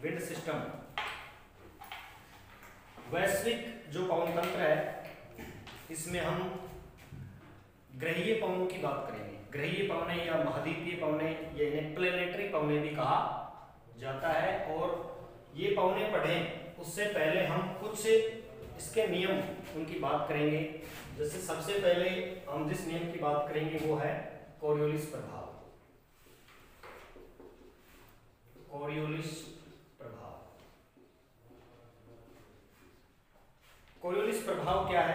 Wind system, वैश्विक जो पवन तंत्र है इसमें हम ग्रहीय पवनों की बात करेंगे। ग्रहीय पवने या महाद्वीपीय पवने या इन्हें प्लेनेटरी पवने भी कहा जाता है। और ये पवने पढ़ें उससे पहले हम कुछ इसके नियम उनकी बात करेंगे। जैसे सबसे पहले हम जिस नियम की बात करेंगे वो है कोरियोलिस प्रभाव। कोरियोलिस प्रभाव, कोरियोलिस प्रभाव क्या है?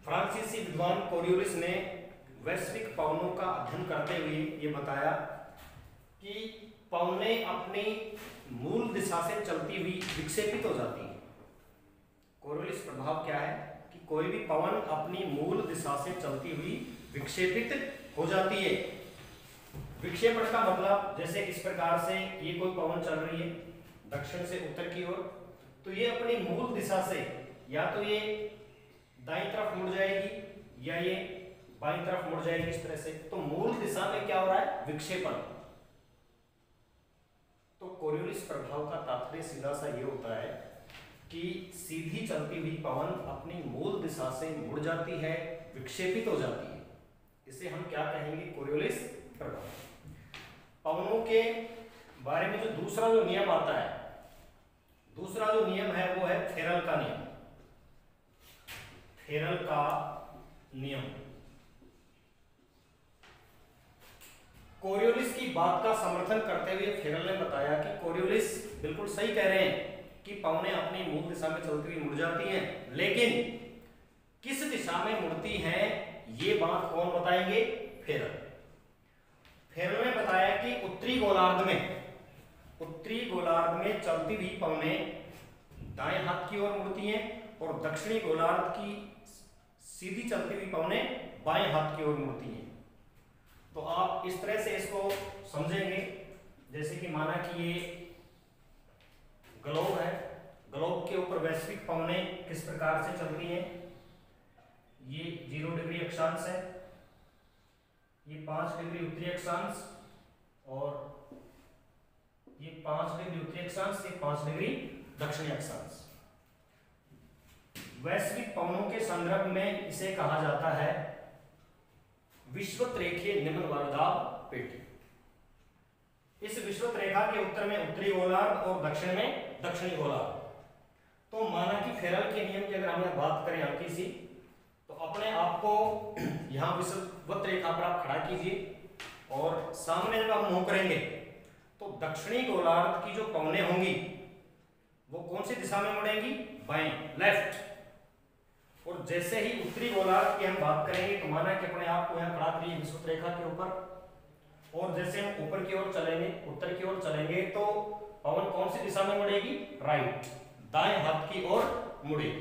फ्रांसीसी विद्वान कोरियोलिस ने वैश्विक पवनों का अध्ययन करते हुए ये बताया कि पवने अपनी मूल दिशा से चलती हुई विक्षेपित हो जाती हैं। कोरियोलिस प्रभाव क्या है कि कोई भी पवन अपनी मूल दिशा से चलती हुई विक्षेपित हो जाती है। विक्षेपण का मतलब जैसे इस प्रकार से ये कोई पवन चल रही है दक्षिण से उत्तर की ओर, तो ये अपनी मूल दिशा से या तो ये दाईं तरफ मुड़ जाएगी या ये बाईं तरफ मुड़ जाएगी इस तरह से। तो मूल दिशा में क्या हो रहा है? विक्षेपण। तो कोरियोलिस प्रभाव का तात्पर्य सीधा सा ये होता है कि सीधी चलती हुई पवन अपनी मूल दिशा से मुड़ जाती है, विक्षेपित हो जाती है। इसे हम क्या कहेंगे? कोरियोलिस प्रभाव। पवनों के बारे में जो दूसरा जो नियम आता है, दूसरा जो नियम है वो है फेरल का नियम। फेरल का नियम कोरियोलिस की बात का समर्थन करते हुए फेरल ने बताया कि कोरियोलिस बिल्कुल सही कह रहे हैं कि पवनें अपनी मूल दिशा में चलती हुई मुड़ जाती हैं, लेकिन किस दिशा में मुड़ती हैं ये बात कौन बताएंगे? फेरल। फेरल ने बताया कि उत्तरी गोलार्ध में चलती हुई पवनें दाएं हाथ की ओर मुड़ती हैं और दक्षिणी गोलार्ध की सीधी चलती हुई पवनें बाएं हाथ की ओर मुड़ती हैं। तो आप इस तरह से इसको समझेंगे जैसे कि माना कि ये ग्लोब है, ग्लोब के ऊपर वैश्विक पवनें किस प्रकार से चलती हैं। ये 0 डिग्री अक्षांश है, ये 5 डिग्री उत्तरी अक्षांश और ये 5 डिग्री उत्तरी अक्षांश, ये 5 डिग्री दक्षिणी अक्षांश। वैश्विक पवनों के संदर्भ में इसे कहा जाता है विषुवत रेखीय निम्न वायुदाब पेटी। इस विषुवत रेखा के उत्तर में उत्तरी गोलार्ध और दक्षिण में दक्षिणी गोलार्ध। तो माना कि फेरल के नियम की अगर हम बात करें हल्की सी, तो अपने आप को यहां विषुवत रेखा पर आप खड़ा कीजिए और सामने जब आप मुंह करेंगे तो दक्षिणी गोलार्ध की जो पवनें होंगी वो कौन सी दिशा में मुड़ेंगी? बाएं, लेफ्ट। और जैसे ही उत्तरी गोलार्ध की हम बात करेंगे तो माना कि अपने आप को यहां खड़ा करिए विषुवत रेखा के ऊपर, और जैसे हम ऊपर की ओर चलेंगे, उत्तर की ओर चलेंगे, तो पवन कौन सी दिशा में मुड़ेगी? राइट, दाएं हाथ की ओर मुड़ेगी।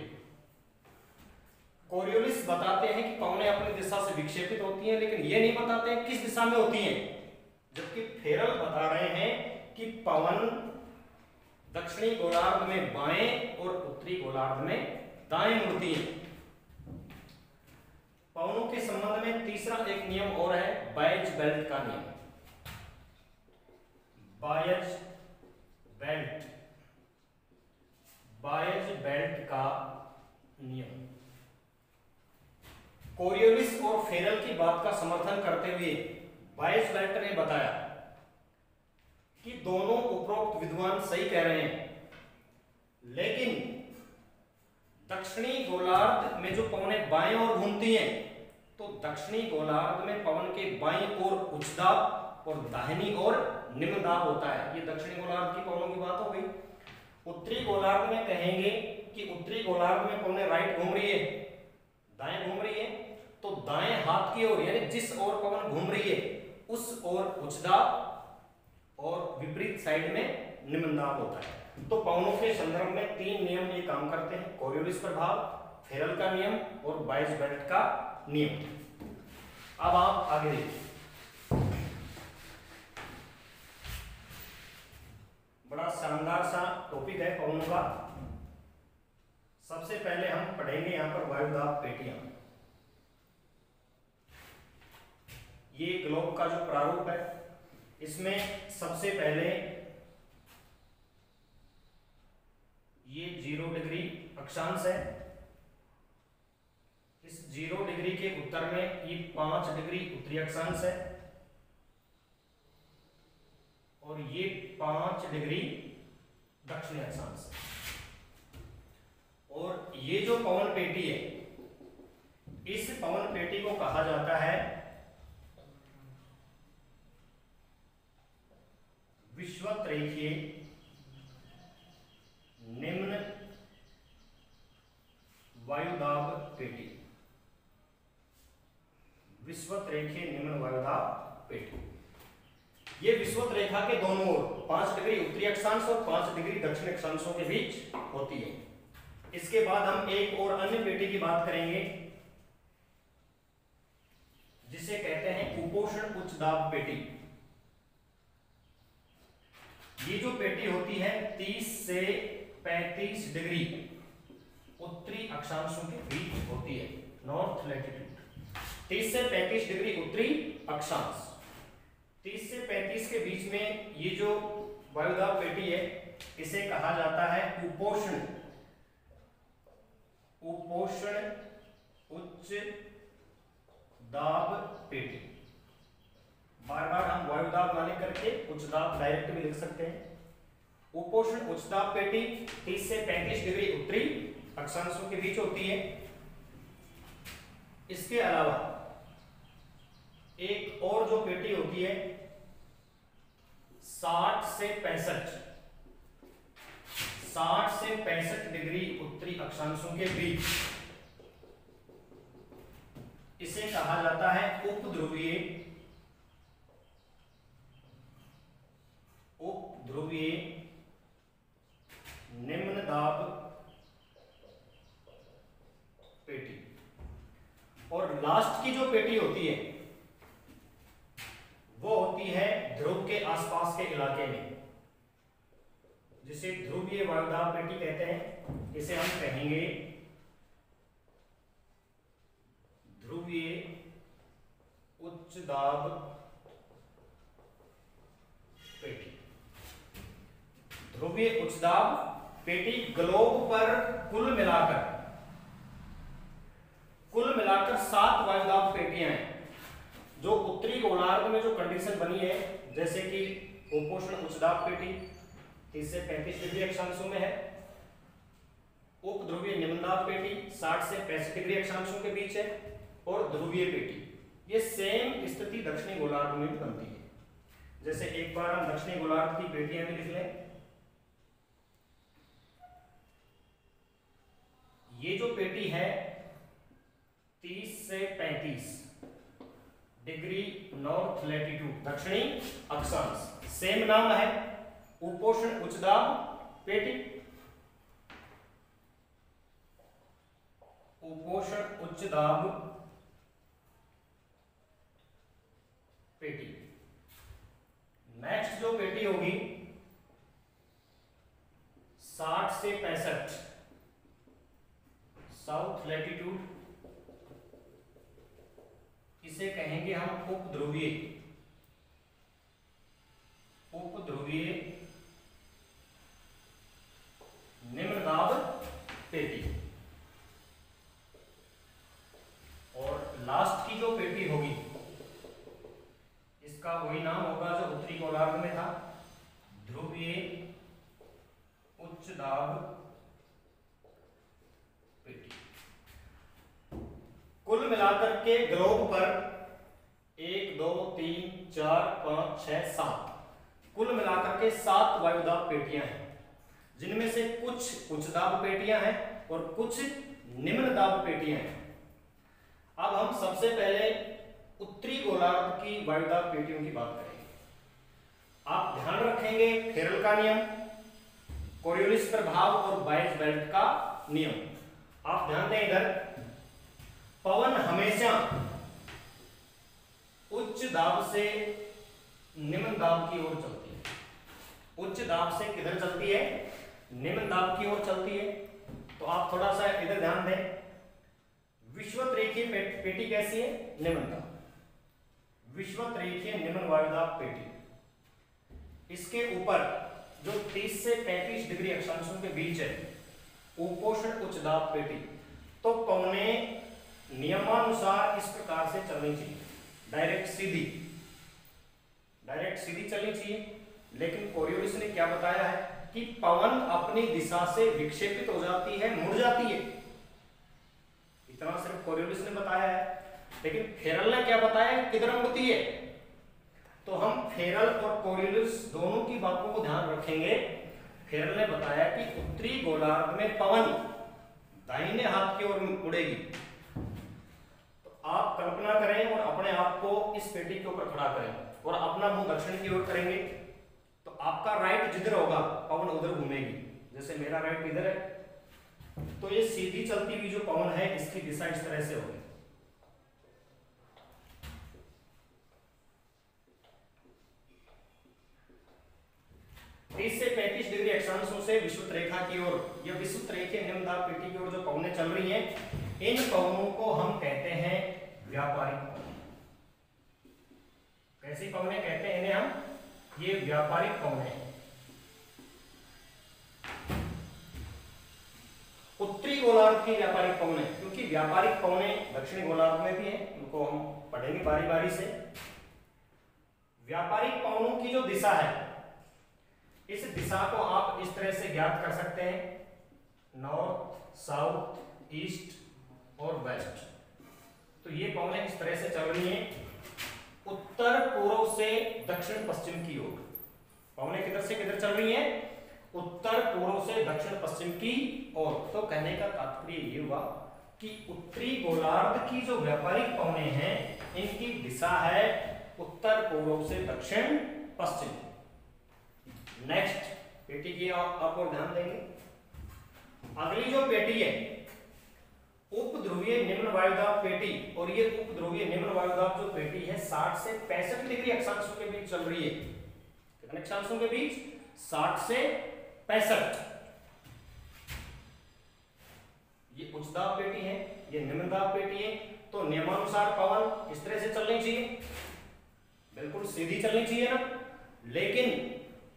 कोरियोलिस बताते हैं कि पवनें अपनी दिशा से विक्षेपित होती हैं, लेकिन ये नहीं बताते हैं किस दिशा में होती हैं। जबकि फेरल बता रहे हैं कि पवन दक्षिणी गोलार्ध में बाएं और उत्तरी गोलार्ध में दाएं मुड़ती हैं। पवनों के संबंध में तीसरा एक नियम और है बायज बेल्ट का नियम। बायज बेल्ट का नियम। कोरियोलिस और फेरल की बात का समर्थन करते हुए बायज बेल्ट ने बताया कि दोनों उपरोक्त विद्वान सही कह रहे हैं, लेकिन दक्षिणी गोलार्ध में जो पवनें बाएं ओर घूमती हैं तो दक्षिणी गोलार्ध में पवन के बाईं ओर उच्च दाब और दाहिनी ओर निम्न दाब होता है। ये दक्षिणी गोलार्ध की पवनों की बात हो गई। उत्तरी गोलार्ध में कहेंगे कि उत्तरी गोलार्ध में पवनें राइट घूम रही है, दाएं घूम रही है, तो दाएं हाथ की ओर यानी जिस ओर पवन घूम रही है उस ओर उच्च दाब और विपरीत साइड में निम्न दाब होता है। तो पवनों के संदर्भ में 3 नियम ये काम करते हैं: कोरियोलिस प्रभाव, फेरल का नियम और बायज बेल्ट का नियम। अब आप आगे देखिए, बड़ा शानदार सा टॉपिक है पवनों का। सबसे पहले हम पढ़ेंगे यहां पर वायुदाब पेटियां। ये ग्लोब का जो प्रारूप है इसमें सबसे पहले अक्षांश है। इस 0 डिग्री के उत्तर में ये 5 डिग्री उत्तरी अक्षांश है और ये 5 डिग्री दक्षिणी अक्षांश है। और ये जो पवन पेटी है, इस पवन पेटी को कहा जाता है विषुवत रेखीय निम्न वायुदाब पेटी। विषुवत रेखीय निम्न वायुदाब पेटी। ये विषुवत रेखा के दोनों ओर 5 डिग्री उत्तरी अक्षांश और 5 डिग्री दक्षिणी अक्षांशों के बीच होती है। इसके बाद हम एक और अन्य पेटी की बात करेंगे जिसे कहते हैं कुपोषण उच्च दाब पेटी। ये जो पेटी होती है 30 से 35 डिग्री उत्तरी अक्षांशों के बीच होती है। नॉर्थ लैटिट्यूड 30 से 35 डिग्री उत्तरी अक्षांश। 30 से 35 के बीच में ये जो वायुदाब पेटी है इसे कहा जाता है कुपोषण उच्च दाब पेटी। बार बार हम वायुदाब ना लिख करके उच्च दाब डायरेक्ट भी लिख सकते हैं। कुपोषण उच्च दाब पेटी 30 से 35 डिग्री उत्तरी अक्षांशों के बीच होती है। इसके अलावा एक और जो पेटी होती है 60 से 65 डिग्री उत्तरी अक्षांशों के बीच, इसे कहा जाता है उपध्रुवीय निम्न दाब पेटी। और लास्ट की जो पेटी होती है वो होती है ध्रुव के आसपास के इलाके में, जिसे ध्रुवीय वायुदाब पेटी कहते हैं। इसे हम कहेंगे ध्रुवीय उच्च दाब पेटी। ध्रुवीय उच्च दाब पेटी ग्लोब पर कुल मिलाकर 7 वायुदाब पेटियां हैं। जो उत्तरी गोलार्ध में जो कंडीशन बनी है, जैसे कि कुपोषण उच्च दाब पेटी 30 से 35 डिग्री अक्षांशों में है, उपध्रुवीय निम्न दाब पेटी 60 से 65 डिग्री अक्षांशों के बीच है, और ध्रुवीय पेटी ये सेम स्थिति दक्षिणी गोलार्ध में भी बनती है। जैसे एक बार हम दक्षिणी गोलार्ध की पेटियां भी लिख लें। ये जो पेटी है 30 से 35 डिग्री नॉर्थ लैटिट्यूड दक्षिणी अक्षांश, सेम नाम है कुपोषण उच्च दाब पेटी। कुपोषण उच्च दाब पेटी। नेक्स्ट जो पेटी होगी 60 से 65 साउथ लैटिट्यूड, इसे कहेंगे हम उपध्रुवीय निम्न दाब पेटी। और लास्ट की जो पेटी होगी इसका वही नाम होगा जो उत्तरी गोलार्ध में था, ध्रुवीय उच्च दाब पेटी। कुल मिलाकर के ग्लोब पर 1 2 3 4 5 6 7 कुल मिलाकर के 7 वायुदाब पेटियां हैं, जिनमें से कुछ उच्च दाब पेटियां हैं और कुछ निम्न दाब पेटियां हैं। अब हम सबसे पहले उत्तरी गोलार्ध की वायुदाब पेटियों की बात करेंगे। आप ध्यान रखेंगे फेरल का नियम, कोरियोलिस प्रभाव और बायज बेल्ट का नियम। आप ध्यान दें, इधर पवन हमेशा उच्च दाब से निम्न दाब की ओर चलती है। उच्च दाब से किधर चलती है? निम्न दाब की ओर चलती है। तो आप थोड़ा सा इधर ध्यान दें, विषुवत रेखीय पेटी कैसी है? निम्न दाब। विषुवत रेखीय निम्न वायुदाब पेटी, इसके ऊपर जो 30 से 35 डिग्री अक्षांशों के बीच है उपोष्ण उच्च दाब पेटी। तो पौने नियमानुसार इस प्रकार से चलनी चाहिए, डायरेक्ट सीधी चलनी चाहिए। लेकिन कोरियोलिस ने क्या बताया है कि पवन अपनी दिशा से विक्षेपित हो जाती है, मुड़ जाती है। इतना सिर्फ कोरियोलिस ने बताया है, लेकिन फेरल ने क्या बताया किधर मुड़ती है। तो हम फेरल और कोरियोलिस दोनों की बातों को ध्यान रखेंगे। फेरल ने बताया कि उत्तरी गोलार्ध में पवन दाहिने हाथ की ओर मुड़ेगी। तो आप कल्पना करें और अपने आप को इस पेटी के ऊपर खड़ा करें और अपना मुंह दक्षिण की ओर करेंगे, तो आपका राइट जिधर होगा पवन उधर घूमेगी। जैसे मेरा राइट इधर है, तो ये सीधी चलती हुई जो पवन है इसकी दिशा इस तरह से होगी। 30 से 35 डिग्री अक्षांशों से विषुवत रेखा की ओर, या विषुवत रेखे निम्न दाब पेटी की ओर जो पवनें चल रही हैं, इन पवनों को हम कहते हैं व्यापारिक पवन। कैसी पवनें कहते हैं इन्हें हम? ये व्यापारिक पवनें हैं। उत्तरी गोलार्ध की व्यापारिक पवनें, क्योंकि व्यापारिक पवनें दक्षिणी गोलार्ध में भी हैं, उनको हम पढ़ेंगे बारी बारी से। व्यापारिक पवनों की जो दिशा है, इस दिशा को आप इस तरह से ज्ञात कर सकते हैं, नॉर्थ, साउथ, ईस्ट और वेस्ट। तो ये पवनें इस तरह से चल रही हैं उत्तर पूर्व से दक्षिण पश्चिम की ओर। पवनें किधर से किधर चल रही हैं? उत्तर पूर्व से दक्षिण पश्चिम की ओर। तो कहने का तात्पर्य ये हुआ कि उत्तरी गोलार्ध की जो व्यापारिक पवनें हैं, इनकी दिशा है उत्तर पूर्व से दक्षिण पश्चिम। नेक्स्ट पेटी की आप और ध्यान देंगे। अगली जो पेटी है उपध्रुवीय निम्न वायुदाब पेटी, और ये उपध्रुवीय निम्न वायुदाब जो पेटी है 60 से 65 डिग्री अक्षांशों के बीच चल रही है। कितने अक्षांशों के बीच? 60 से 65। ये उच्च दाब पेटी है, ये निम्न दाब पेटी है। तो नियमानुसार पवन इस तरह से चलनी चाहिए, बिल्कुल सीधी चलनी चाहिए ना। लेकिन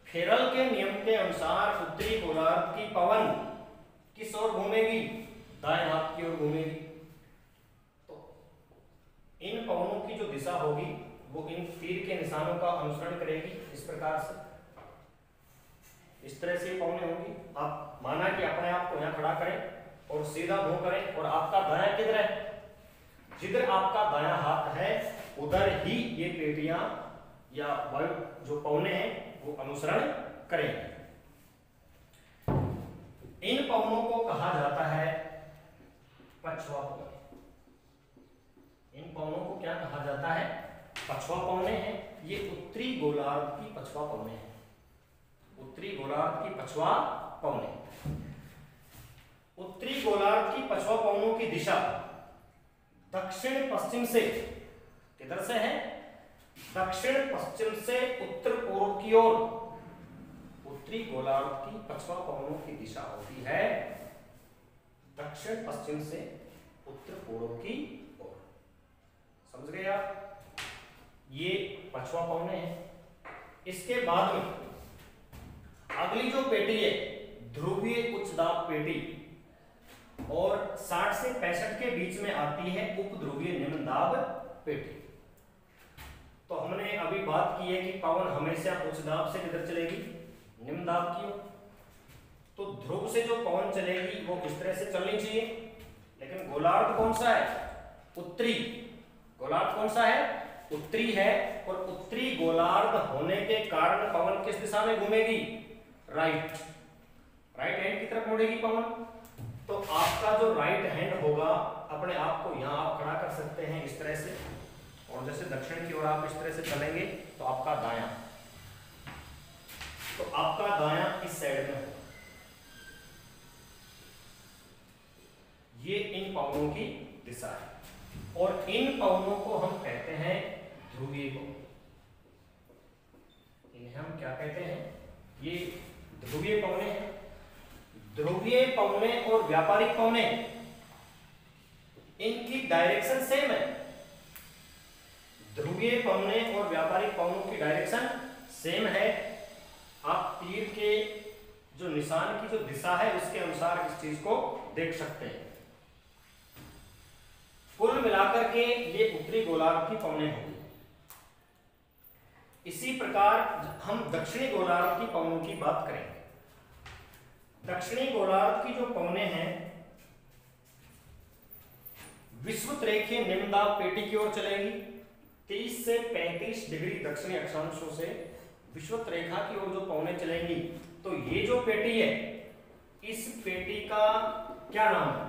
फेरल के नियम के अनुसार उत्तरी गोलार्ध की पवन किस ओर घूमेगी? दाएं हाथ की ओर घूमेगी। तो इन पवनों की जो दिशा होगी वो इन तीर के निशानों का अनुसरण करेगी। इस प्रकार से इस तरह से पवनें होंगी। आप माना कि अपने आप को यहाँ खड़ा करें और सीधा मुंह करें, और आपका दायां किधर है? जिधर आपका दायां हाथ है उधर ही ये पेटियां या वायु जो पवनें हैं वो अनुसरण करेंगे। इन पवनों को कहा जाता है पछुआ पवन। इन पवनों को क्या कहा जाता है? पछुआ पवनें हैं। ये उत्तरी गोलार्ध की पछुआ पवनें हैं। उत्तरी गोलार्ध की पछुआ पवनें। उत्तरी गोलार्ध की पछुआ पवनों की दिशा दक्षिण पश्चिम से, किधर से है? दक्षिण पश्चिम से उत्तर पूर्व की ओर। उत्तरी गोलार्ध की पछुआ पवनों की दिशा होती है दक्षिण पश्चिम से उत्तर पूर्व की ओर। समझ गए आप? ये पछुआ पवनें हैं। इसके बाद में अगली जो पेटी है ध्रुवीय उच्च दाब पेटी, और 60 से 65 के बीच में आती है उपध्रुवीय निम्न दाब पेटी। तो हमने अभी बात की है कि पवन हमेशा उच्च दाब से किधर चलेगी? निम्न दाब की ओर। तो ध्रुव से जो पवन चलेगी वो इस तरह से चलनी चाहिए। लेकिन गोलार्ध कौन सा है? उत्तरी। गोलार्ध कौन सा है? उत्तरी है। और उत्तरी गोलार्ध होने के कारण पवन किस दिशा में घूमेगी? राइट। राइट हैंड की तरफ मुड़ेगी पवन। तो आपका जो राइट हैंड होगा, अपने आप को यहां आप खड़ा कर सकते हैं इस तरह से, और जैसे दक्षिण की ओर आप इस तरह से चलेंगे तो आपका दायां, तो आपका दायां इस साइड में होगा। ये इन पवनों की दिशा है, और इन पवनों को हम कहते हैं ध्रुवीय पवन। इन्हें हम क्या कहते हैं? ये ध्रुवीय पवनें हैं। ध्रुवीय पवनें और व्यापारिक पवनें, इनकी डायरेक्शन सेम है। ध्रुवीय पवनें और व्यापारिक पवनों की डायरेक्शन सेम है। आप तीर के जो निशान की जो दिशा है उसके अनुसार इस चीज को देख सकते हैं। कुल मिलाकर के ये उत्तरी गोलार्ध की पवनें होंगी। इसी प्रकार हम दक्षिणी गोलार्ध की पवनों की बात करेंगे। दक्षिणी गोलार्ध की जो पवनें हैं विषुवत रेखीय निम्न दाब पेटी की ओर चलेगी। 30 से 35 डिग्री दक्षिणी अक्षांशों से विषुवत रेखा की ओर जो पवनें चलेंगी, तो ये जो पेटी है इस पेटी का क्या नाम है?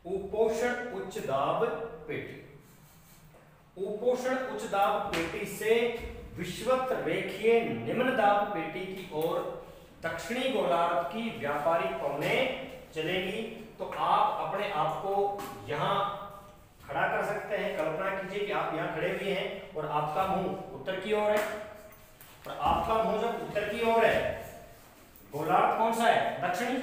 उपोषण उच्च दाब पेटी। उपोषण उच्च दाब पेटी से विषुवत रेखीय निम्न दाब पेटी की ओर दक्षिणी गोलार्ध की व्यापारिक पवनें चलेगी। तो आप अपने आप को यहां खड़ा कर सकते हैं। कल्पना कीजिए कि आप यहां खड़े हुए हैं और आपका मुंह उत्तर की ओर है, और आपका मुंह जब उत्तर की ओर है, गोलार्ध कौन सा है? दक्षिणी।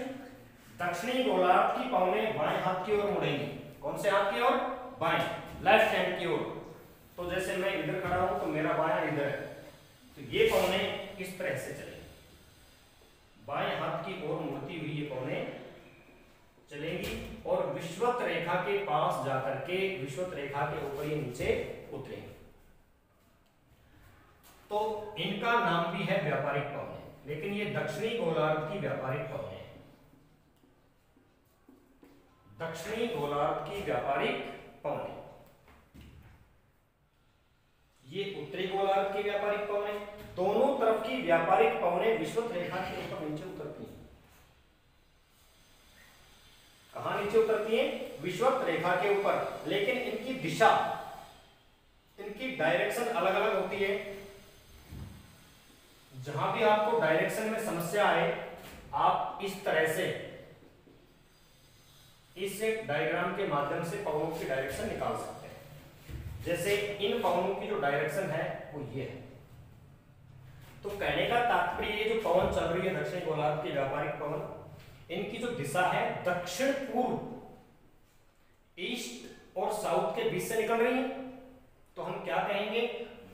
दक्षिणी गोलार्ध की पवनें बाएं हाथ की ओर मुड़ेंगी। कौन से हाथ की ओर? बाएं, लेफ्ट हैंड की ओर। तो जैसे मैं इधर खड़ा हूं तो मेरा बायां इधर है, तो ये पवनें इस तरह से चलेंगी। बाएं हाथ की ओर मुड़ती हुई ये पवनें चलेंगी और विषुवत रेखा के पास जाकर के विषुवत रेखा के ऊपर ये नीचे उतरेंगी। तो इनका नाम भी है व्यापारिक पवनें, लेकिन ये दक्षिणी गोलार्ध की व्यापारिक पवनें हैं। दक्षिणी गोलार्ध की व्यापारिक पवनें, ये उत्तरी गोलार्ध की व्यापारिक पवनें। दोनों तरफ की व्यापारिक पवनें विषुवत रेखा के ऊपर नीचे उतरती हैं। कहां नीचे उतरती हैं? विषुवत रेखा के ऊपर, लेकिन इनकी दिशा, इनकी डायरेक्शन अलग अलग होती है। जहां भी आपको डायरेक्शन में समस्या आए, आप इस तरह से इस डायग्राम के माध्यम से पवनों की डायरेक्शन निकाल सकते हैं। जैसे इन पवनों की जो डायरेक्शन है वो ये है। तो कहने का तात्पर्य ये जो पवन चल रही है दक्षिणी गोलार्ध की व्यापारिक पवन, इनकी जो दिशा है दक्षिण पूर्व, ईस्ट और साउथ के बीच से निकल रही है। तो हम क्या कहेंगे?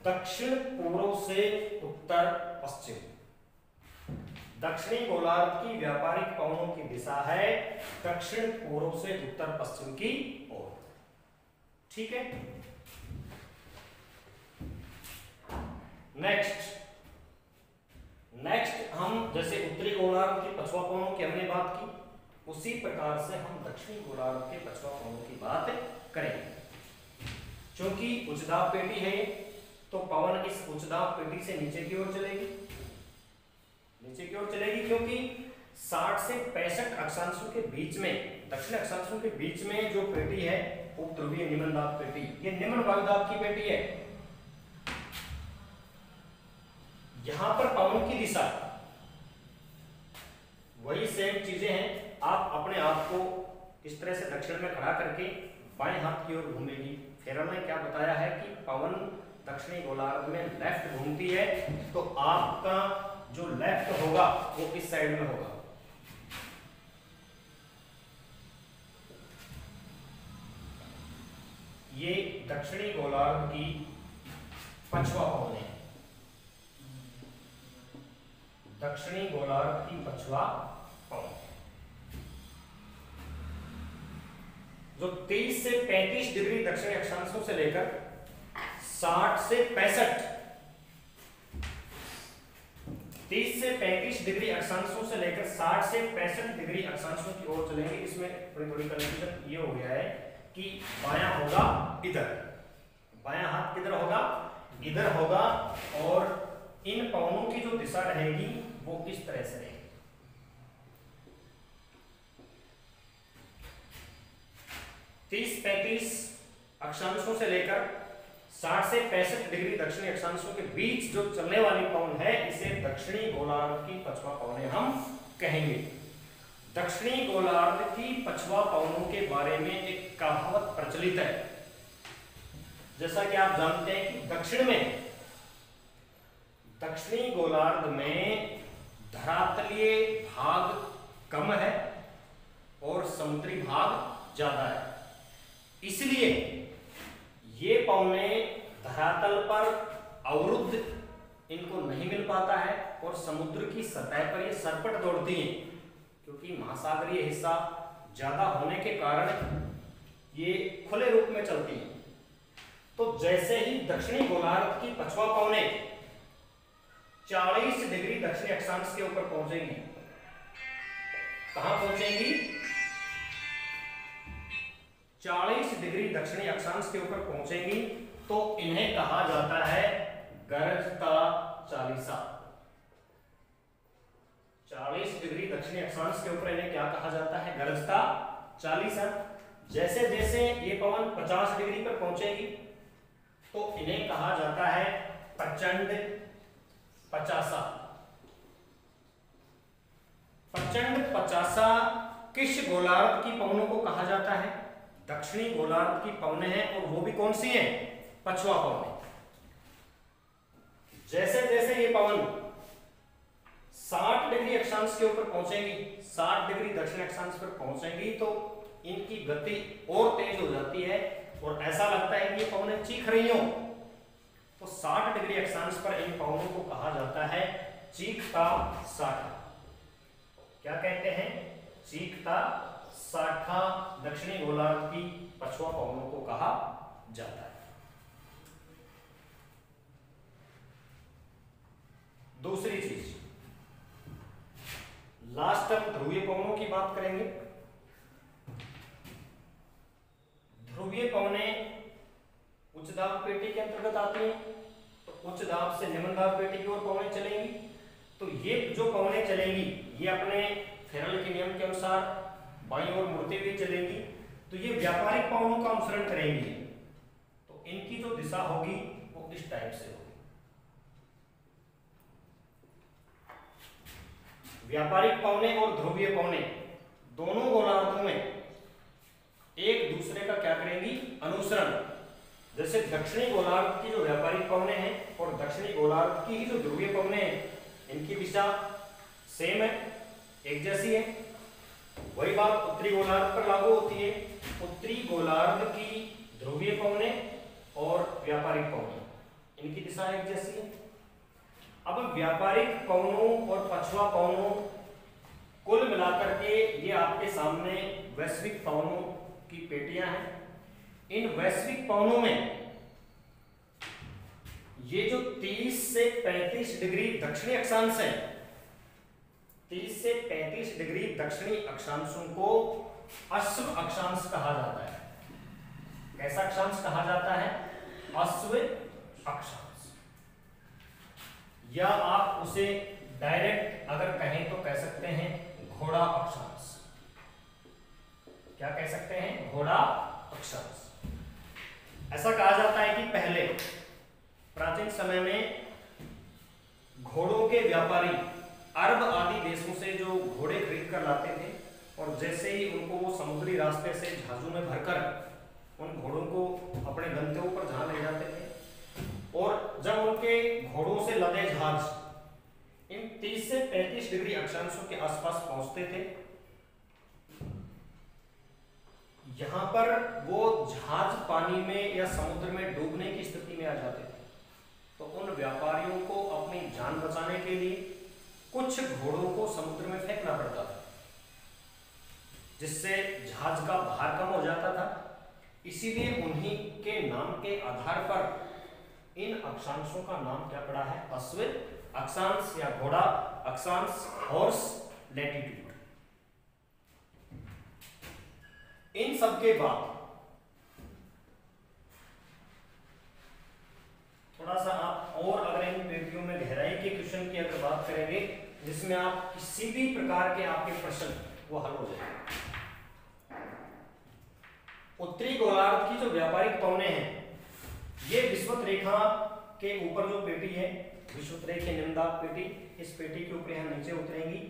दक्षिण पूर्व से उत्तर पश्चिम। दक्षिणी गोलार्ध की व्यापारिक पवनों की दिशा है दक्षिण पूर्व से उत्तर पश्चिम की ओर। ठीक है। नेक्स्ट हम जैसे उत्तरी गोलार्ध की पछुआ पवनों की हमने बात की, उसी प्रकार से हम दक्षिणी गोलार्ध के पछुआ पवनों की बात करेंगे। क्योंकि उच्चदाब पेटी है तो पवन इस उच्चदाब पेटी से नीचे की ओर चलेगी, नीचे की ओर चलेगी, क्योंकि 60 से 65 अक्षांशों के बीच में, दक्षिण अक्षांशों के बीच में जो पेटी है उपध्रुवीय निम्न दाब पेटी, ये निम्न वायुदाब की पेटी है। यहां पर पवन की दिशा वही सेम चीजें हैं। आप अपने आप को इस तरह से दक्षिण में खड़ा करके बाएं हाथ की ओर घूमेगी। फेरल ने क्या बताया है कि पवन दक्षिणी गोलार्ध में लेफ्ट घूमती है, तो आपका जो लेफ्ट होगा वो इस साइड में होगा। ये दक्षिणी गोलार्ध की पछुआ पवन है। दक्षिणी गोलार्ध की पछुआ पवन जो 30 से 35 डिग्री दक्षिणी अक्षांशों से लेकर 60 से 65 30 से 35 डिग्री अक्षांशों से लेकर 60 से 65 डिग्री अक्षांशों की ओर चलेंगे। इसमें थोड़ी कंफ्यूजन ये हो गया है कि बायां होगा इधर, बायां हाथ किधर होगा? इधर होगा, और इन पवनों की जो दिशा रहेगी वो किस तरह से रहेगी? 30-35 अक्षांशों से लेकर 60 से 65 डिग्री दक्षिणी अक्षांशों के बीच जो चलने वाली पवन है, इसे दक्षिणी गोलार्ध की पछुआ पवनें हम कहेंगे। दक्षिणी गोलार्ध की पछुआ पवनों के बारे में एक कहावत प्रचलित है। जैसा कि आप जानते हैं कि दक्षिणी गोलार्ध में धरातलीय भाग कम है और समुद्री भाग ज्यादा है, इसलिए ये पवनें धरातल पर अवरुद्ध इनको नहीं मिल पाता है और समुद्र की सतह पर ये सरपट दौड़ती हैं, क्योंकि महासागरीय हिस्सा ज्यादा होने के कारण ये खुले रूप में चलती हैं। तो जैसे ही दक्षिणी गोलार्ध की पछुआ पवनें 40 डिग्री दक्षिणी अक्षांश के ऊपर पहुंचेंगी, कहां पहुंचेंगी? 40 डिग्री दक्षिणी अक्षांश के ऊपर पहुंचेंगी, तो इन्हें कहा जाता है गरजता चालीसा। 40 डिग्री दक्षिणी अक्षांश के ऊपर इन्हें क्या कहा जाता है? गरजता चालीसा। जैसे जैसे ये पवन 50 डिग्री पर पहुंचेगी तो इन्हें कहा जाता है प्रचंड पचासा। प्रचंड पचासा किस गोलार्ध की पवनों को कहा जाता है? दक्षिणी गोलार्ध की पवनें हैं, और वो भी कौन सी हैं? पछुआ पवनें। जैसे जैसे ये पवन 60 डिग्री अक्षांश के ऊपर पहुंचेंगी, 60 डिग्री दक्षिण अक्षांश पर पहुंचेंगी, तो इनकी गति और तेज हो जाती है और ऐसा लगता है कि ये पवनें चीख रही हो। तो 60 डिग्री अक्षांश पर इन पवनों को कहा जाता है चीखता साठा। क्या कहते हैं? चीखता साठा दक्षिणी गोलार्ध की पछुआ पवनों को कहा जाता है। दूसरी चीज, लास्ट हम ध्रुवीय पवनों की बात करेंगे। ध्रुवीय पवनें उच्च दाब पेटी के अंतर्गत आती हैं, तो उच्च दाब से निम्न दाब पेटी की ओर पवनें चलेंगी। तो ये जो पवनें चलेंगी ये अपने फेरल के नियम के अनुसार बाईं ओर मुड़ते हुए चलेंगी, तो ये व्यापारिक पवनों का अनुसरण करेंगी। तो इनकी जो दिशा होगी वो इस टाइप से होगी। व्यापारिक पवनें और ध्रुवीय पवनें दोनों गोलार्धों में एक दूसरे का क्या करेंगी? अनुसरण। जैसे दक्षिणी गोलार्ध की जो व्यापारिक पवनें हैं और दक्षिणी गोलार्ध की ही जो ध्रुवीय पवनें हैं, इनकी दिशा सेम है, एक जैसी है। वही बात उत्तरी गोलार्ध पर लागू होती है। उत्तरी गोलार्ध की ध्रुवीय पवनें और व्यापारिक पवनें, इनकी दिशा एक जैसी है। अब व्यापारिक पवनों और पछुआ पवनों कुल मिलाकर के ये आपके सामने वैश्विक पवनों की पेटियां हैं। इन वैश्विक पवनों में ये जो 30 से 35 डिग्री दक्षिणी अक्षांश है, 30 से 35 डिग्री दक्षिणी अक्षांशों को अश्व अक्षांश कहा जाता है। कैसा अक्षांश कहा जाता है? अश्व अक्षांश। या आप उसे डायरेक्ट अगर कहें तो कह सकते हैं घोड़ा अक्षांश। क्या कह सकते हैं? घोड़ा अक्षांश। ऐसा कहा जाता है कि पहले प्राचीन समय में घोड़ों के व्यापारी अरब आदि देशों से जो घोड़े खरीद कर लाते थे, और जैसे ही उनको वो समुद्री रास्ते से जहाजों में भरकर उन घोड़ों को अपने गंतव्यों पर जहां ले जाते थे, और जब उनके घोड़ों से लदे जहाज इन 30 से 35 डिग्री अक्षांशों के आसपास पहुंचते थे, यहां पर वो जहाज पानी में या समुद्र में डूबने की स्थिति में आ जाते थे। तो उन व्यापारियों को अपनी जान बचाने के लिए कुछ घोड़ों को समुद्र में फेंकना पड़ता था, जिससे जहाज का भार कम हो जाता था। इसीलिए उन्हीं के नाम के आधार पर इन अक्षांशों का नाम क्या पड़ा है? अश्व अक्षांश या घोड़ा अक्षांश, हॉर्स लैटिट्यूड। इन सब के बाद थोड़ा सा आप और अगर इन पेटियों में गहराई के क्वेश्चन की अगर बात करेंगे, जिसमें आप किसी भी प्रकार के आपके प्रश्न वो हल हो जाएंगे। उत्तरी गोलार्ध की जो व्यापारिक पवनें हैं, ये विषुवत रेखा के ऊपर जो पेटी है, विषुवत रेखा निम्नदाब पेटी, इस पेटी के ऊपर यहाँ नीचे उतरेंगी,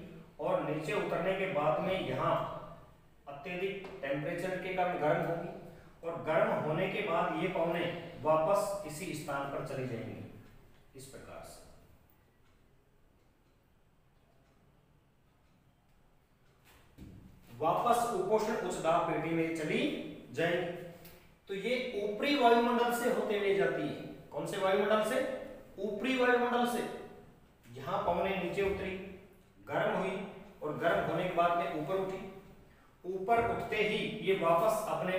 और नीचे उतरने के बाद में यहाँ अत्यधिक टेम्परेचर के कारण गर्म होगी, और गर्म होने के बाद ये पवनें वापस इसी स्थान पर चली जाएंगी इस प्रकार से। वापस उपोष्ण उच्च दाब पेटी में चली जाएंगी। तो ये ऊपरी वायुमंडल से होते हुए जाती है। कौन से वायुमंडल से? ऊपरी वायुमंडल से यहां पवनें नीचे उतरी, गर्म हुई और गर्म होने के बाद में ऊपर उठी। ऊपर उठते ही ये वापस अपने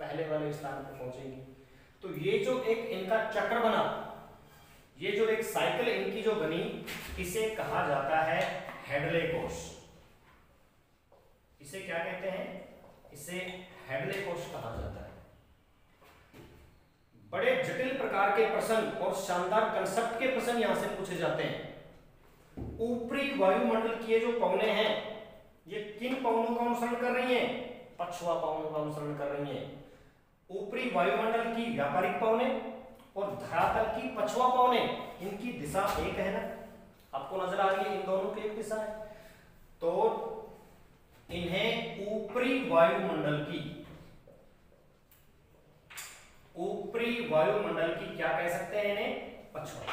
पहले वाले स्थान पर पहुंचेंगी। तो ये जो एक इनका चक्र बना, ये जो एक साइकिल इनकी जो बनी, इसे कहा जाता है हेडले कोष। इसे क्या कहते हैं? इसे हेडले कोष कहा जाता है। बड़े जटिल प्रकार के प्रश्न और शानदार कंसेप्ट के प्रश्न यहां से पूछे जाते हैं। ऊपरी वायुमंडल की ये जो पवनें हैं, ये किन पवनों का अनुसरण कर रही हैं? पछुआ पवनों का अनुसरण कर रही हैं। ऊपरी वायुमंडल की व्यापारिक पवनें और धरातल की पछुआ पवनें, इनकी दिशा एक है ना, आपको नजर आ रही है, इन दोनों की एक दिशा है। तो इन्हें ऊपरी वायुमंडल की क्या कह सकते हैं? इन्हें पछुआ,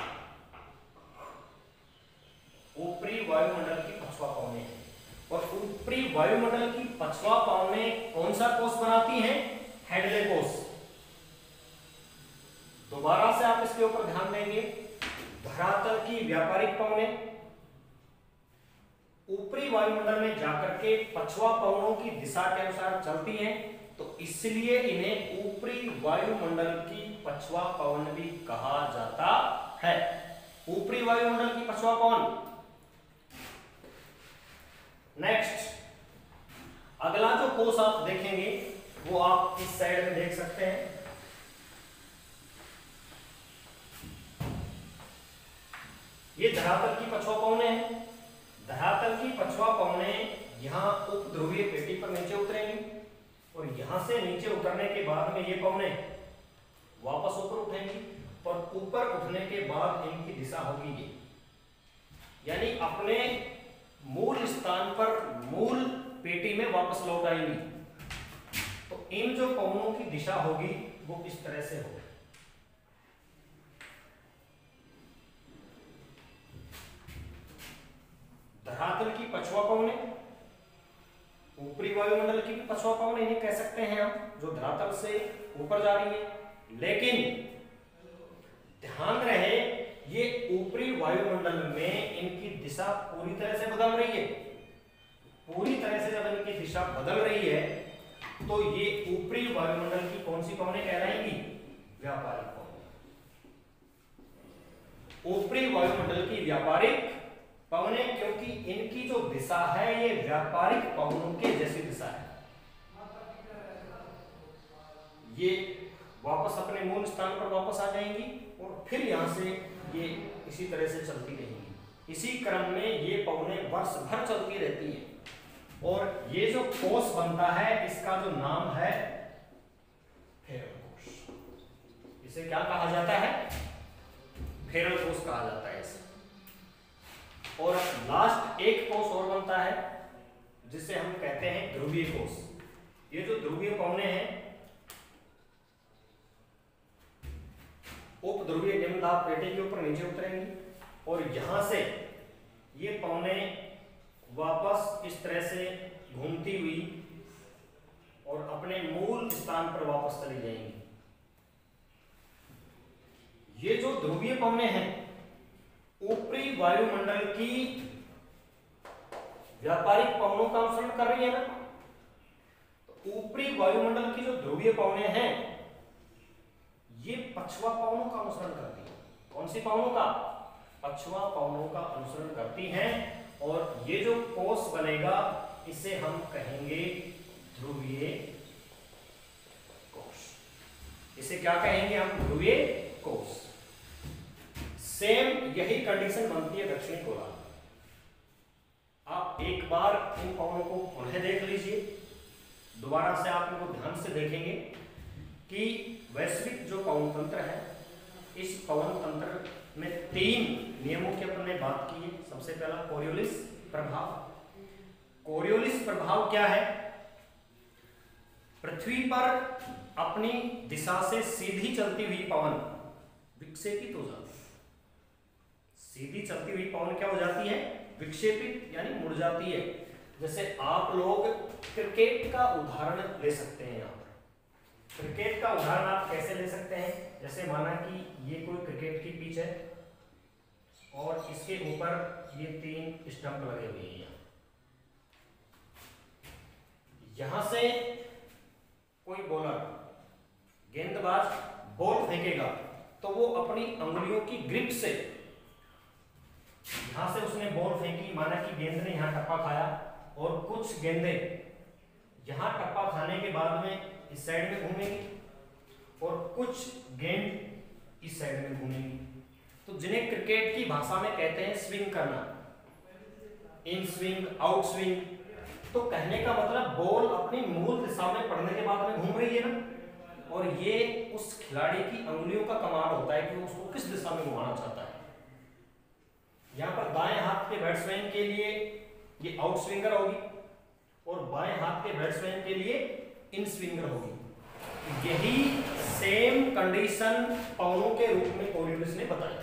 ऊपरी वायुमंडल की पछुआ पवनें। और ऊपरी वायुमंडल की पछुआ पवनें कौन सा कोष बनाती हैं? हेडले कोष। दोबारा से आप इसके ऊपर ध्यान देंगे। धरातल की व्यापारिक पवनें ऊपरी वायुमंडल में जाकर के पछुआ पवनों की दिशा के अनुसार चलती हैं, तो इसलिए इन्हें ऊपरी वायुमंडल की पछुआ पवन भी कहा जाता है। ऊपरी वायुमंडल की पछुआ पवन। नेक्स्ट, अगला जो कोष आप देखेंगे वो आप इस साइड में देख सकते हैं। ये धरातल की पछुआ पवनें हैं। धरातल की पछुआ पवनें यहां उपध्रुवीय पेटी पर नीचे उतरेंगी और यहां से नीचे उतरने के बाद में ये पवनें वापस ऊपर उठेंगी और ऊपर उठने के बाद इनकी दिशा होगी ये, यानी अपने मूल स्थान पर, मूल पेटी में वापस लौट आएंगी। तो इन जो पवनों की दिशा होगी वो इस तरह से होगी। धरातल की पछुआ पवनें, ऊपरी वायुमंडल की भी पछुआ पवनें इन्हें कह सकते हैं हम, जो धरातल से ऊपर जा रही है। लेकिन ध्यान रहे, ये ऊपरी वायुमंडल में इनकी दिशा पूरी तरह से बदल रही है। पूरी तरह से जब इनकी दिशा बदल रही है तो ये ऊपरी वायुमंडल की कौन सी पवनें कहलाएंगी? व्यापारिक पवनें। ऊपरी वायुमंडल की व्यापारिक पवनें, क्योंकि इनकी जो दिशा है ये व्यापारिक पवनों के जैसी दिशा है। ये वापस अपने मूल स्थान पर वापस आ जाएंगी और फिर यहां से ये इसी तरह से चलती रहेंगी। इसी क्रम में ये पवनें वर्ष भर चलती रहती हैं और ये जो कोष बनता है इसका जो नाम है फेरल कोष। इसे क्या कहा जाता है? फेरल कोष कहा जाता है इसे। और लास्ट एक कोष और बनता है जिसे हम कहते हैं ध्रुवीय कोष। ये जो ध्रुवीय पवनें हैं, उपध्रुवीय निम्न दाब पेटी के ऊपर नीचे उतरेंगी और यहां से ये पवनें वापस इस तरह से घूमती हुई और अपने मूल स्थान पर वापस चली जाएंगी। ये जो ध्रुवीय पवनें हैं ऊपरी वायुमंडल की व्यापारिक पवनों का अनुसरण कर रही है ना। तो ऊपरी वायुमंडल की जो ध्रुवीय पवनें हैं ये पछुआ पवनों का अनुसरण करती हैं। कौन सी पवनों का? पछुआ पवनों का अनुसरण करती हैं। और ये जो कोष बनेगा इसे हम कहेंगे ध्रुवीय कोष। इसे क्या कहेंगे हम? ध्रुवीय कोष। सेम यही कंडीशन बनती है दक्षिणी गोलार्ध। आप एक बार इन पवनों को पुनः देख लीजिए, दोबारा से आप इनको ध्यान से देखेंगे कि वैश्विक जो पवन तंत्र है, इस पवन तंत्र में 3 नियमों की अपन ने बात की है। सबसे पहला कोरियोलिस प्रभाव। कोरियोलिस प्रभाव क्या है? पृथ्वी पर अपनी दिशा से सीधी चलती हुई पवन विक्षेपित हो जाती है। सीधी चलती हुई पवन क्या हो जाती है? विक्षेपित, यानी मुड़ जाती है। जैसे आप लोग क्रिकेट का उदाहरण ले सकते हैं। यहाँ पर क्रिकेट का उदाहरण आप कैसे ले सकते हैं, जैसे माना कि ये कोई क्रिकेट की पिच है और इसके ऊपर ये 3 स्टंप लगे हुए हैं। यहां से कोई बॉलर गेंदबाज बॉल फेंकेगा तो वो अपनी अंगुलियों की ग्रिप से, यहां से उसने बॉल फेंकी, माना कि गेंद ने यहां टप्पा खाया और कुछ गेंदें यहां टप्पा खाने के बाद में इस साइड में घूमेंगी और कुछ गेंद इस साइड में घूमेंगी। तो जिन्हें क्रिकेट की भाषा में कहते हैं स्विंग करना, इन स्विंग, आउट स्विंग। तो कहने का मतलब बॉल अपनी मूल दिशा में पड़ने के बाद में घूम रही है ना, और ये उस खिलाड़ी की अंगुलियों का कमाल होता है कि वो उसको किस दिशा में घुमाना चाहता है। यहां पर दाएं हाथ के बैट्समैन के लिए ये आउट स्विंगर होगी और बाएं हाथ के बैट्समैन के लिए इन स्विंगर होगी। यही सेम कंडीशन पवनों के रूप में कोरियोलिस ने बताया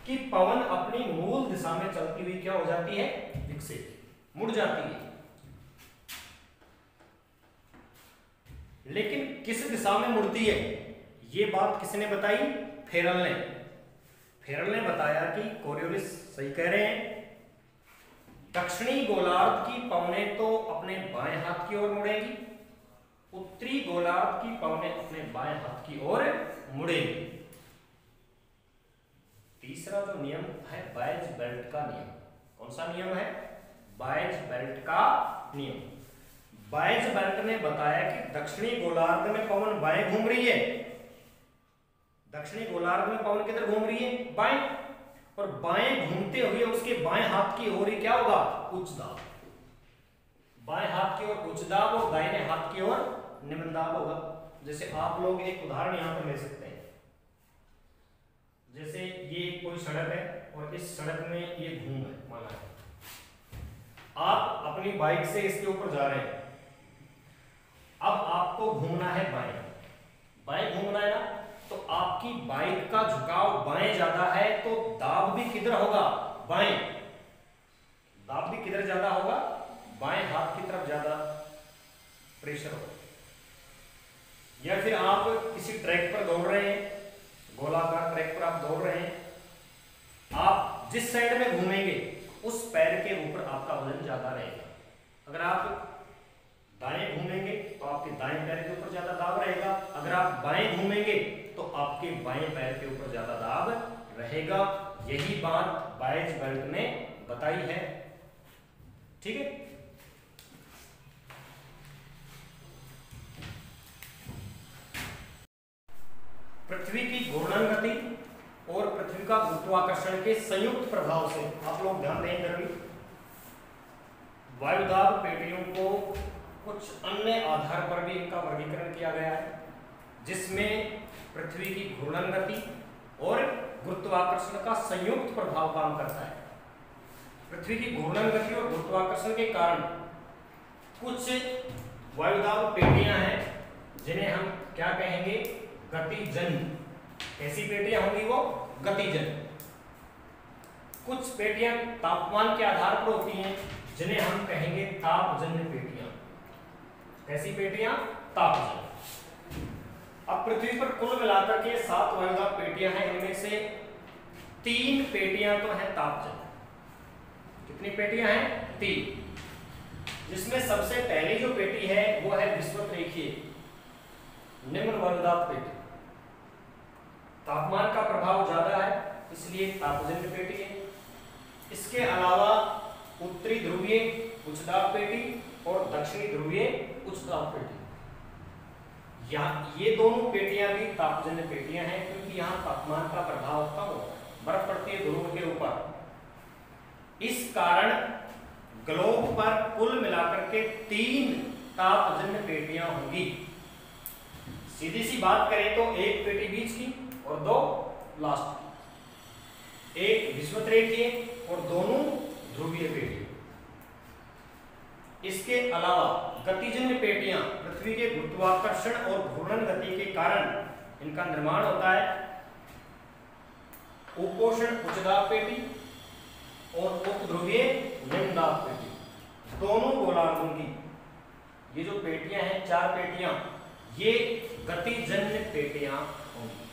कि पवन अपनी मूल दिशा में चलती हुई क्या हो जाती है, विकसित, मुड़ जाती है। लेकिन किस दिशा में मुड़ती है, ये बात किसने बताई, फेरल ने। फेरल ने बताया कि कोरियोलिस सही कह रहे हैं, दक्षिणी गोलार्ध की पवनें तो अपने बाएं हाथ की ओर मुड़ेंगी, उत्तरी गोलार्ध की पवनें अपने बाएं हाथ की ओर मुड़ेंगी। तीसरा जो नियम है बायज बेल्ट का नियम। कौन सा नियम है, बायज बेल्ट का नियम। बायज बेल्ट ने बताया कि दक्षिणी गोलार्ध में पवन बाएं घूम रही है, दक्षिणी गोलार्ध में पवन किधर घूम रही है, बाएं, और बाएं घूमते हुए उसके बाएं हाथ की ओर ही क्या होगा, उच्च दाब। बाएं हाथ की ओर उच्च दाब और दाहिने हाथ की ओर निम्न दाब होगा। जैसे आप लोग एक उदाहरण यहां पर ले सकते हैं, जैसे ये कोई सड़क है और इस सड़क में ये घूम है, माना है आप अपनी बाइक से इसके ऊपर जा रहे हैं। अब आपको घूमना है बाएं, बाएं घूमना है ना, तो आपकी बाइक का झुकाव बाएं ज्यादा है तो दाब भी किधर होगा, बाएं। दाब भी किधर ज्यादा होगा, बाएं हाथ की तरफ ज्यादा प्रेशर होगा। या फिर आप किसी ट्रैक पर दौड़ रहे हैं, गोलाकार ट्रैक पर आप दौड़ रहे हैं, आप जिस साइड में घूमेंगे उस पैर के ऊपर आपका वजन ज्यादा रहेगा। अगर आप दाएं घूमेंगे तो आपके दाएं पैर के ऊपर ज्यादा दाब रहेगा, अगर आप बाएं घूमेंगे तो आपके बाएं पैर के ऊपर ज्यादा दाब रहेगा। यही बात बायज बेल्ट ने बताई है, ठीक है। पृथ्वी की घूर्णन गति और पृथ्वी का गुरुत्वाकर्षण के संयुक्त प्रभाव से आप लोग ध्यान देंगे, वायुदाब पेटियों को कुछ अन्य आधार पर भी इनका वर्गीकरण किया गया है, जिसमें पृथ्वी की घूर्णन गति और गुरुत्वाकर्षण का संयुक्त प्रभाव काम करता है। पृथ्वी की घूर्णन गति और गुरुत्वाकर्षण के कारण कुछ वायुदाब पेटियां हैं जिन्हें हम क्या कहेंगे, गतिजन्य। ऐसी पेटियां होंगी वो गतिजन्य। कुछ पेटियां तापमान के आधार पर होती हैं जिन्हें हम कहेंगे तापजन्य पेटियां। ऐसी पेटियां तापजन्य। अब पृथ्वी पर कुल मिलाकर के 7 वायुदाब पेटियां हैं, इनमें से 3 पेटियां तो हैं तापजन्य। कितनी पेटियां हैं, 3, जिसमें सबसे पहली जो पेटी है वो है विषुवत-रेखीय निम्न वायुदाब पेटी। तापमान का प्रभाव ज्यादा है इसलिए तापजन्य पेटी है। इसके अलावा उत्तरी ध्रुवीय उच्च दाब पेटी और दक्षिणी ध्रुवीय उच्च दाब पेटी, ये दोनों पेटियां भी तापजन्य पेटियां हैं, क्योंकि यहाँ तापमान का प्रभाव कम होता है, बर्फ पड़ती है ध्रुव के ऊपर। इस कारण ग्लोब पर कुल मिलाकर के 3 तापजन्य पेटियां होंगी। सीधी सी बात करें तो एक पेटी बीच की और 2 लास्ट की, एक विषुवत-रेखीय और दोनों ध्रुवीय पेटी। इसके अलावा गतिजन्य पेटियां पृथ्वी के गुरुत्वाकर्षण और घूर्णन गति के कारण इनका निर्माण होता है। उपोष्ण उच्च दाब पेटी और उपध्रुवीय निम्न दाब पेटी, दोनों गोलार्धों की ये जो पेटियां हैं, 4 पेटियां, ये गतिजन्य पेटियां होंगी।